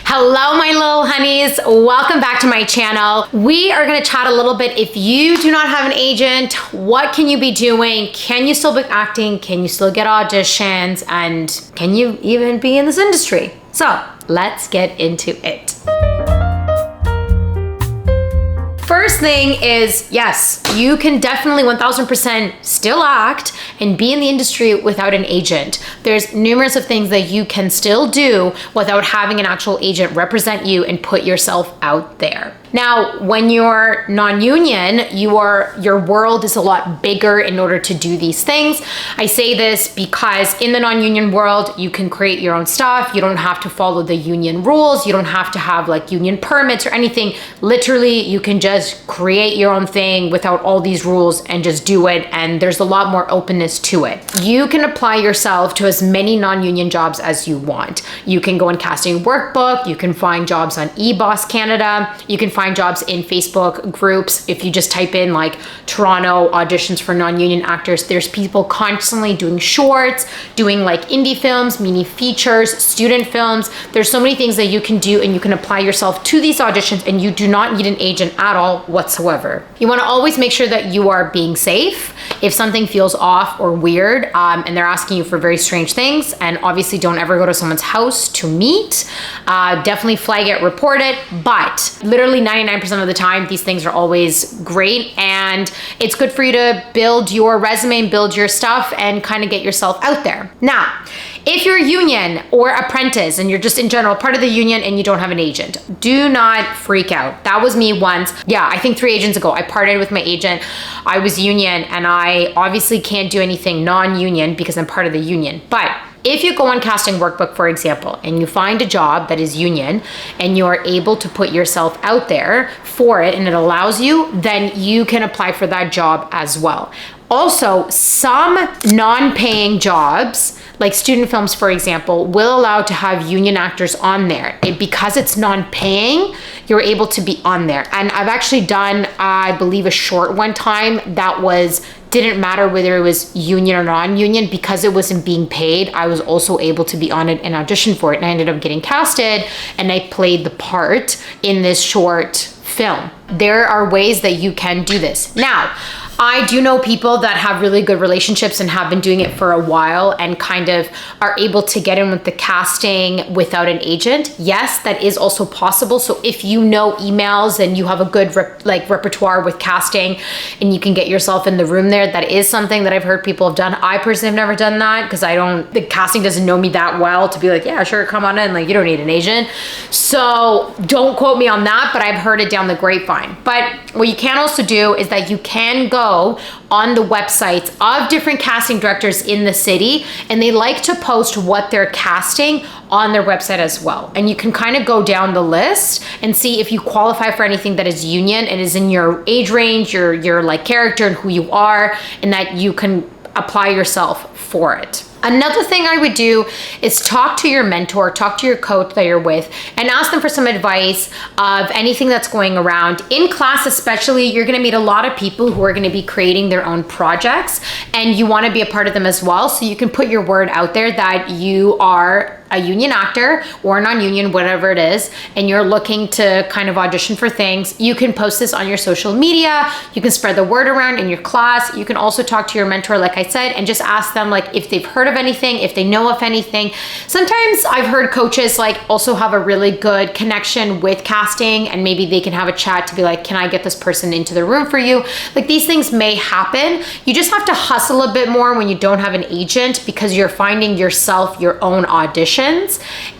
Hello, my little honeys. Welcome back to my channel. We are gonna chat a little bit. If you do not have an agent, what can you be doing? Can you still be acting? Can you still get auditions? And can you even be in this industry? So let's get into it. First thing is, yes, you can definitely 1000% still act and be in the industry without an agent. There's numerous of things that you can still do without having an actual agent represent you and put yourself out there. Now, when you're non-union, your world is a lot bigger in order to do these things. I say this because in the non-union world, you can create your own stuff. You don't have to follow the union rules. You don't have to have like union permits or anything. Literally, you can just create your own thing without all these rules and just do it. And there's a lot more openness to it. You can apply yourself to as many non-union jobs as you want. You can go on Casting Workbook. You can find jobs on eBoss Canada. You can find jobs in Facebook groups. If you just type in like Toronto auditions for non-union actors, there's people constantly doing shorts, doing like indie films, mini features, student films. There's so many things that you can do and you can apply yourself to these auditions and you do not need an agent at all whatsoever. You want to always make sure that you are being safe. If something feels off or weird and they're asking you for very strange things, and obviously don't ever go to someone's house to meet, definitely flag it, report it, but literally 99% of the time, these things are always great and it's good for you to build your resume and build your stuff and kind of get yourself out there. Now, if you're union or apprentice and you're just in general part of the union and you don't have an agent, do not freak out. That was me once. Yeah, I think 3 agents ago, I parted with my agent. I was union and I obviously can't do anything non-union because I'm part of the union. But if you go on Casting Workbook, for example, and you find a job that is union and you're able to put yourself out there for it and it allows you, then you can apply for that job as well. Also, some non-paying jobs, like student films, for example, will allow to have union actors on there. Because it's non-paying, you're able to be on there. And I've actually done, I believe, a short one time that didn't matter whether it was union or non-union, because it wasn't being paid. I was also able to be on it and audition for it. And I ended up getting casted and I played the part in this short film. There are ways that you can do this. Now, I do know people that have really good relationships and have been doing it for a while and kind of are able to get in with the casting without an agent. Yes, that is also possible. So if you know emails and you have a good repertoire with casting and you can get yourself in the room there, that is something that I've heard people have done. I personally have never done that because the casting doesn't know me that well to be like, yeah, sure, come on in. Like, you don't need an agent. So don't quote me on that, but I've heard it down the grapevine. But what you can also do is that you can go on the websites of different casting directors in the city, and they like to post what they're casting on their website as well. And you can kind of go down the list and see if you qualify for anything that is union and is in your age range, your like character and who you are, and that you can apply yourself for it. Another thing I would do is talk to your mentor, talk to your coach that you're with, and ask them for some advice of anything that's going around. In class especially, you're gonna meet a lot of people who are gonna be creating their own projects, and you wanna be a part of them as well, so you can put your word out there that you are a union actor or non-union, whatever it is, and you're looking to kind of audition for things. You can post this on your social media. You can spread the word around in your class. You can also talk to your mentor, like I said, and just ask them like if they've heard of anything, if they know of anything. Sometimes I've heard coaches like also have a really good connection with casting and maybe they can have a chat to be like, can I get this person into the room for you? Like, these things may happen. You just have to hustle a bit more when you don't have an agent because you're finding yourself your own auditions,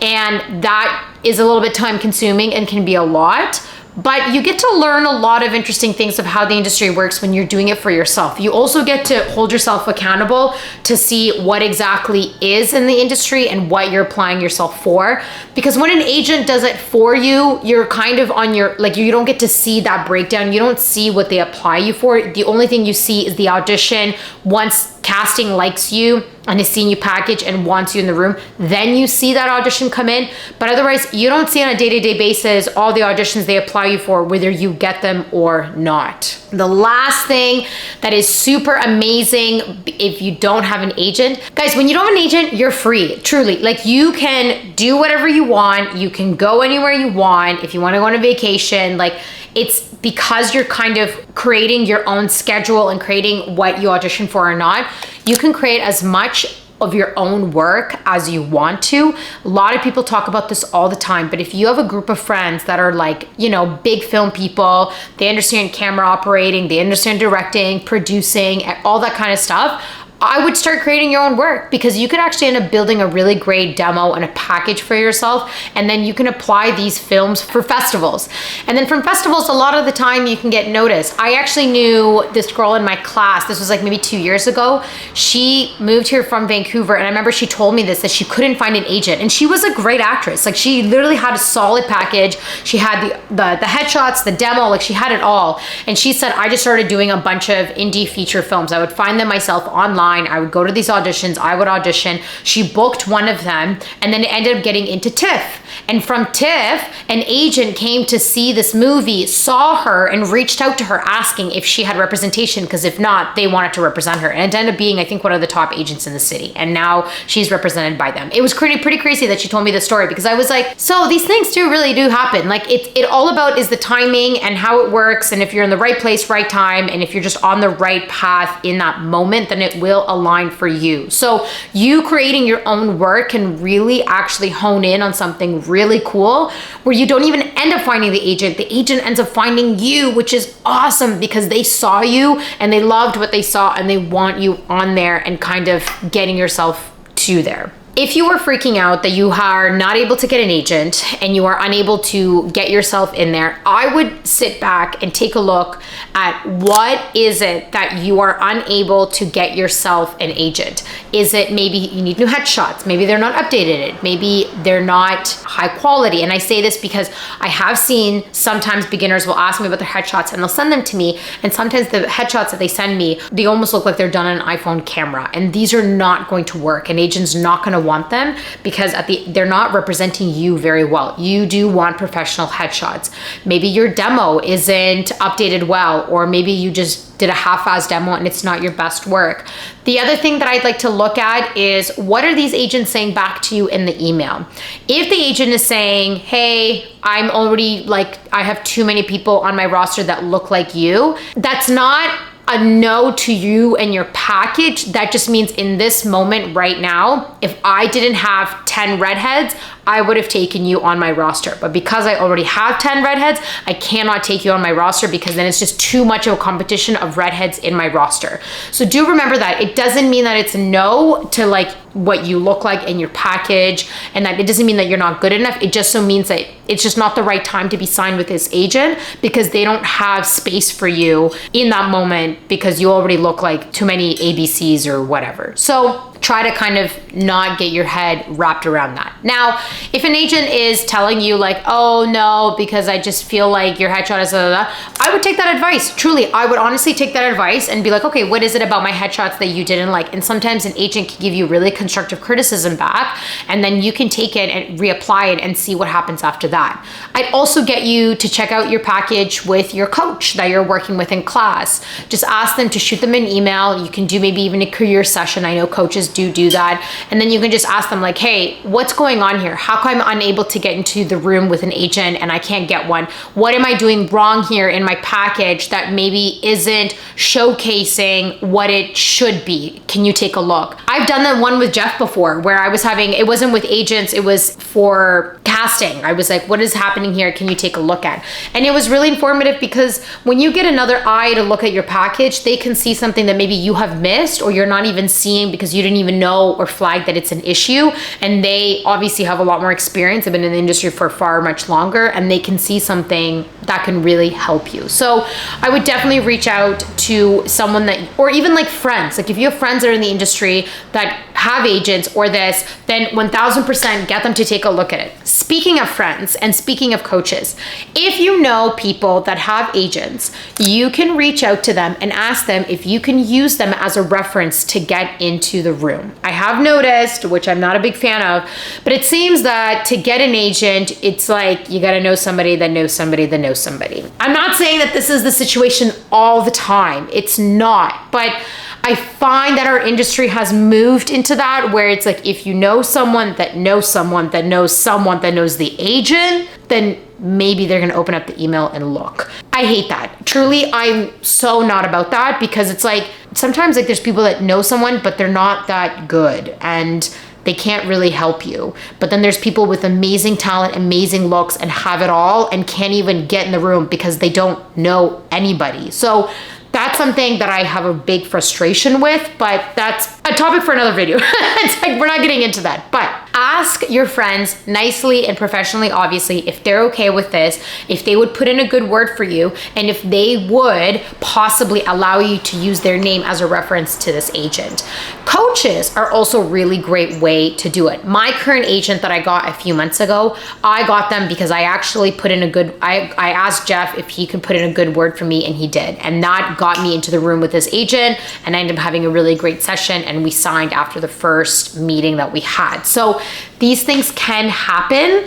and that is a little bit time consuming and can be a lot. But you get to learn a lot of interesting things of how the industry works when you're doing it for yourself. You also get to hold yourself accountable to see what exactly is in the industry and what you're applying yourself for. Because when an agent does it for you, you're kind of on your, like, you don't get to see that breakdown. You don't see what they apply you for. The only thing you see is the audition. Once casting likes you and has seen you package and wants you in the room, then you see that audition come in. But otherwise, you don't see on a day-to-day basis all the auditions they apply you for, whether you get them or not. The last thing that is super amazing if you don't have an agent, guys, when you don't have an agent, you're free, truly. Like, you can do whatever you want. You can go anywhere you want. If you want to go on a vacation, like, it's because you're kind of creating your own schedule and creating what you audition for or not. You can create as much of your own work as you want to. A lot of people talk about this all the time, but if you have a group of friends that are like, you know, big film people, they understand camera operating, they understand directing, producing, all that kind of stuff, I would start creating your own work, because you could actually end up building a really great demo and a package for yourself, and then you can apply these films for festivals. And then from festivals, a lot of the time you can get noticed. I actually knew this girl in my class, this was like maybe 2 years ago. She moved here from Vancouver, and I remember she told me this, that she couldn't find an agent, and she was a great actress. Like, she literally had a solid package. She had the headshots, the demo, like, she had it all. And she said, I just started doing a bunch of indie feature films. I would find them myself online. I would go to these auditions, I would audition. She booked one of them, and then it ended up getting into TIFF. And from TIFF, an agent came to see this movie, saw her, and reached out to her asking if she had representation, because if not, they wanted to represent her. And it ended up being, I think, one of the top agents in the city. And now she's represented by them. It was pretty crazy that she told me this story, because I was like, so these things really do happen. Like, it all about is the timing and how it works. And if you're in the right place, right time, and if you're just on the right path in that moment, then it will align for you. So you creating your own work can really actually hone in on something really cool, where you don't even end up finding the agent. The agent ends up finding you, which is awesome, because they saw you and they loved what they saw, and they want you on there and kind of getting yourself to there. If you are freaking out that you are not able to get an agent and you are unable to get yourself in there, I would sit back and take a look at what is it that you are unable to get yourself an agent. Is it maybe you need new headshots? Maybe they're not updated. Maybe they're not high quality. And I say this because I have seen sometimes beginners will ask me about their headshots and they'll send them to me. And sometimes the headshots that they send me, they almost look like they're done on an iPhone camera. And these are not going to work. An agent's not going to want them, because they're not representing you very well. You do want professional headshots. Maybe your demo isn't updated well, or maybe you just did a half-assed demo and it's not your best work. The other thing that I'd like to look at is, what are these agents saying back to you in the email? If the agent is saying, hey, I'm already I have too many people on my roster that look like you, that's not a no to you and your package. That just means in this moment right now, if I didn't have 10 redheads, I would have taken you on my roster. But because I already have 10 redheads, I cannot take you on my roster, because then it's just too much of a competition of redheads in my roster. So do remember that. It doesn't mean that it's a no to what you look like in your package, and that it doesn't mean that you're not good enough. It just so means that it's just not the right time to be signed with this agent, because they don't have space for you in that moment, because you already look like too many ABCs or whatever. So try to kind of not get your head wrapped around that. Now, if an agent is telling you oh no, because I just feel like your headshot is I would take that advice. Truly, I would honestly take that advice and be like, okay, what is it about my headshots that you didn't like? And sometimes an agent can give you really constructive criticism back, and then you can take it and reapply it and see what happens after that. I'd also get you to check out your package with your coach that you're working with in class. Just ask them to shoot them an email. You can do maybe even a career session. I know coaches do that. And then you can just ask them hey, what's going on here? How come I'm unable to get into the room with an agent and I can't get one? What am I doing wrong here in my package that maybe isn't showcasing what it should be? Can you take a look? I've done the one with Jeff before, where I was it wasn't with agents, it was for casting. I was like, what is happening here? Can you take a look at? And it was really informative, because when you get another eye to look at your package, they can see something that maybe you have missed, or you're not even seeing because you didn't even know or flag that it's an issue. And they obviously have a lot more experience, have been in the industry for far much longer, and they can see something that can really help you. So I would definitely reach out to someone that, or even like friends, like if you have friends that are in the industry that have agents or this, then 1000% get them to take a look at it. Speaking of friends and speaking of coaches, if you know people that have agents, you can reach out to them and ask them if you can use them as a reference to get into the room. I have noticed, which I'm not a big fan of, but it seems that to get an agent, it's like you got to know somebody that knows somebody that knows somebody. I'm not saying that this is the situation all the time. It's not, but I find that our industry has moved into that where it's like if you know someone that knows someone that knows someone that knows the agent, then maybe they're gonna open up the email and look. I hate that. Truly, I'm so not about that because it's like sometimes like there's people that know someone but they're not that good and they can't really help you. But then there's people with amazing talent, amazing looks, and have it all and can't even get in the room because they don't know anybody. So that's something that I have a big frustration with, but that's a topic for another video. It's like, we're not getting into that, but ask your friends nicely and professionally, obviously, if they're okay with this, if they would put in a good word for you, and if they would possibly allow you to use their name as a reference to this agent. Coaches are also a really great way to do it. My current agent that I got a few months ago, I got them because I actually put in a good, I asked Jeff if he could put in a good word for me, and he did. And that got me into the room with this agent, and I ended up having a really great session, and we signed after the first meeting that we had. So these things can happen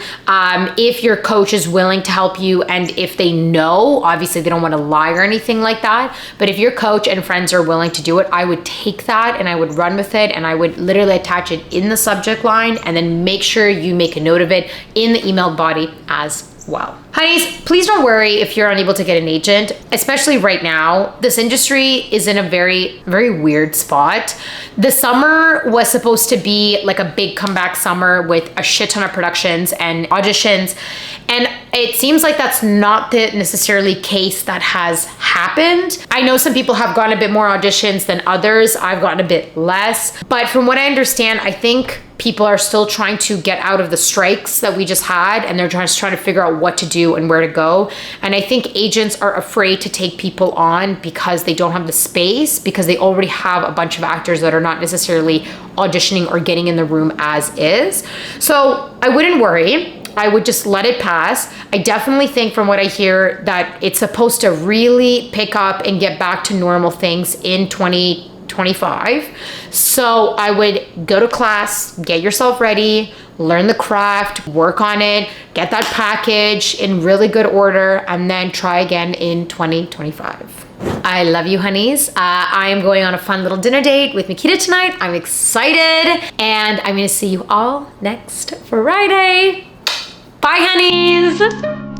if your coach is willing to help you, and if they know, obviously they don't want to lie or anything like that, but if your coach and friends are willing to do it, I would take that and I would run with it, and I would literally attach it in the subject line, and then make sure you make a note of it in the email body as well. Honeys, please don't worry if you're unable to get an agent, especially right now. This industry is in a very, very weird spot. The summer was supposed to be like a big comeback summer with a shit ton of productions and auditions. And it seems like that's not the necessarily case that has happened. I know some people have gotten a bit more auditions than others. I've gotten a bit less. But from what I understand, I think people are still trying to get out of the strikes that we just had, and they're just trying to figure out what to do and where to go. And I think agents are afraid to take people on because they don't have the space, because they already have a bunch of actors that are not necessarily auditioning or getting in the room as is. So I wouldn't worry. I would just let it pass. I definitely think from what I hear that it's supposed to really pick up and get back to normal things in 2025. So I would go to class, get yourself ready, learn the craft, work on it, get that package in really good order, and then try again in 2025. I love you, honeys. I am going on a fun little dinner date with Makita tonight. I'm excited, and I'm gonna see you all next Friday. Bye, honeys.